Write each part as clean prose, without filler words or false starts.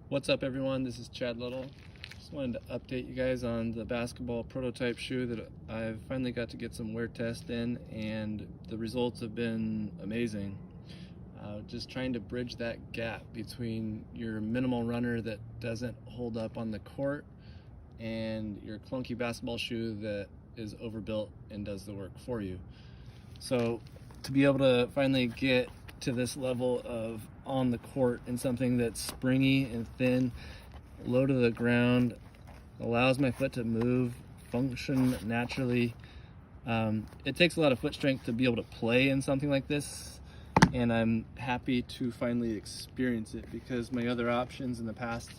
What's up, everyone? This is Chad Little. Just wanted to update you guys on the basketball prototype shoe that I've finally got to get some wear test in, and the results have been amazing. Just trying to bridge that gap between your minimal runner that doesn't hold up on the court and your clunky basketball shoe that is overbuilt and does the work for you. So to be able to finally get to this level of on the court in something that's springy and thin, low to the ground, allows my foot to move, function naturally. It takes a lot of foot strength to be able to play in something like this, and I'm happy to finally experience it because my other options in the past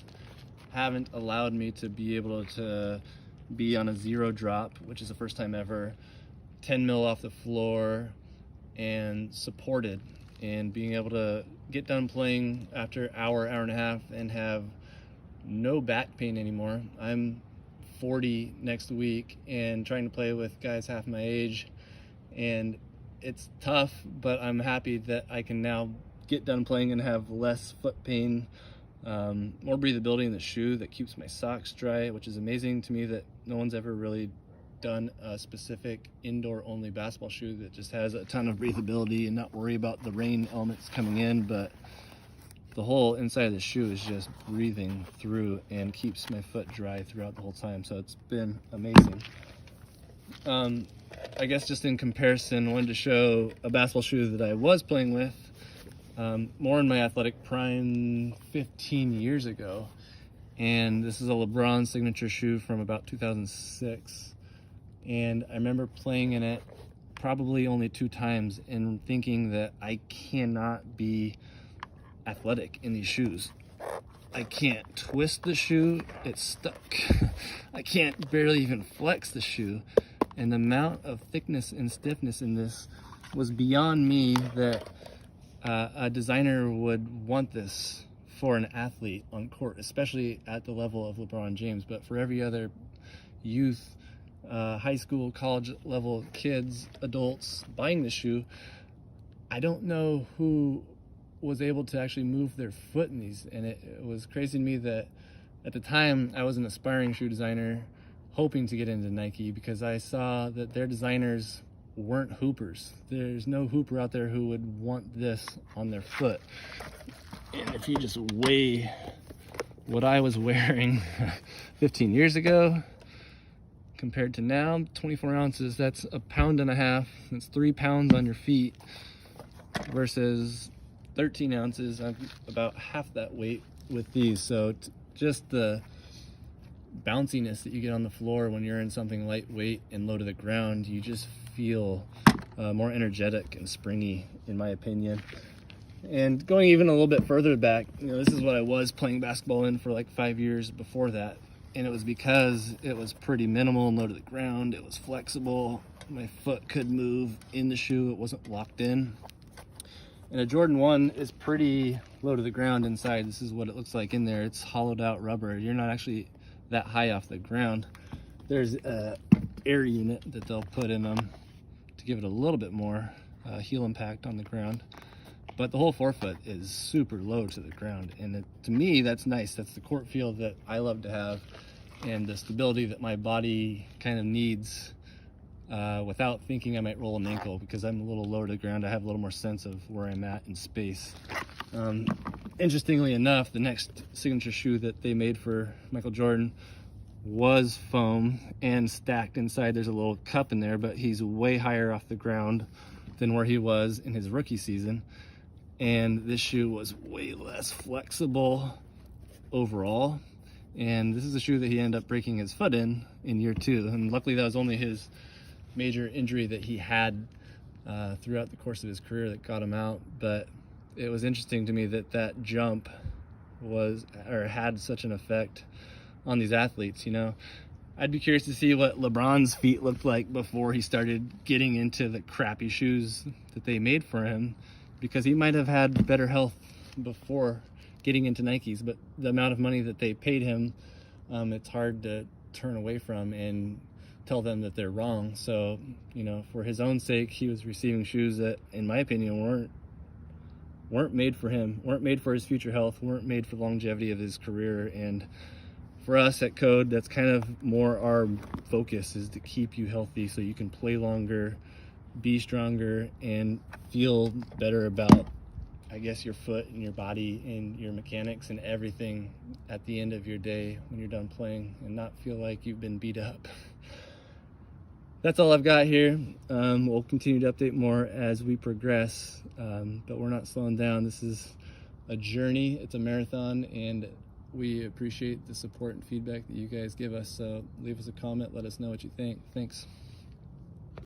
haven't allowed me to be able to be on a zero drop, which is the first time ever, 10 mil off the floor, and supported, and being able to get done playing after hour and a half and have no back pain anymore. I'm 40 next week and trying to play with guys half my age, and it's tough, but I'm happy that I can now get done playing and have less foot pain, more breathability in the shoe that keeps my socks dry, which is amazing to me that no one's ever really done a specific indoor only basketball shoe that just has a ton of breathability and not worry about the rain elements coming in, but the whole inside of the shoe is just breathing through and keeps my foot dry throughout the whole time. So it's been amazing. I guess just in comparison, I wanted to show a basketball shoe that I was playing with more in my athletic prime 15 years ago, and this is a Lebron signature shoe from about 2006. And I remember playing in it probably only 2 times and thinking that I cannot be athletic in these shoes. I can't twist the shoe, it's stuck. I can't barely even flex the shoe. And the amount of thickness and stiffness in this was beyond me that a designer would want this for an athlete on court, especially at the level of LeBron James. But for every other youth, high school, college level kids, adults buying the shoe, I don't know who was able to actually move their foot in these. And it was crazy to me that at the time I was an aspiring shoe designer hoping to get into Nike because I saw that their designers weren't hoopers. There's no hooper out there who would want this on their foot. And if you just weigh what I was wearing 15 years ago compared to now, 24 ounces, that's 1.5 pounds. That's 3 pounds on your feet versus 13 ounces. I'm about half that weight with these. So just the bounciness that you get on the floor when you're in something lightweight and low to the ground, you just feel more energetic and springy, in my opinion. And going even a little bit further back, this is what I was playing basketball in for like 5 years before that. And it was because it was pretty minimal and low to the ground. It was flexible. My foot could move in the shoe. It wasn't locked in. And a Jordan 1 is pretty low to the ground inside. This is what it looks like in there. It's hollowed out rubber. You're not actually that high off the ground. There's a air unit that they'll put in them to give it a little bit more heel impact on the ground. But the whole forefoot is super low to the ground, and to me, that's nice. That's the court feel that I love to have, and the stability that my body kind of needs without thinking I might roll an ankle, because I'm a little lower to the ground. I have a little more sense of where I'm at in space. Interestingly enough, the next signature shoe that they made for Michael Jordan was foam and stacked inside. There's a little cup in there, but he's way higher off the ground than where he was in his rookie season. And this shoe was way less flexible overall. And this is a shoe that he ended up breaking his foot in year 2. And luckily that was only his major injury that he had throughout the course of his career that got him out. But it was interesting to me that that jump had such an effect on these athletes. I'd be curious to see what LeBron's feet looked like before he started getting into the crappy shoes that they made for him, because he might have had better health before getting into Nikes, but the amount of money that they paid him, it's hard to turn away from and tell them that they're wrong. So, for his own sake, he was receiving shoes that, in my opinion, weren't weren't made for him, weren't made for his future health, weren't made for the longevity of his career. And for us at Code, that's kind of more our focus, is to keep you healthy so you can play longer, be stronger, and feel better about, I guess, your foot and your body and your mechanics and everything at the end of your day when you're done playing, and not feel like you've been beat up. That's all I've got here. We'll continue to update more as we progress, but we're not slowing down. This is a journey, it's a marathon, and we appreciate the support and feedback that you guys give us. So leave us a comment, let us know what you think. Thanks.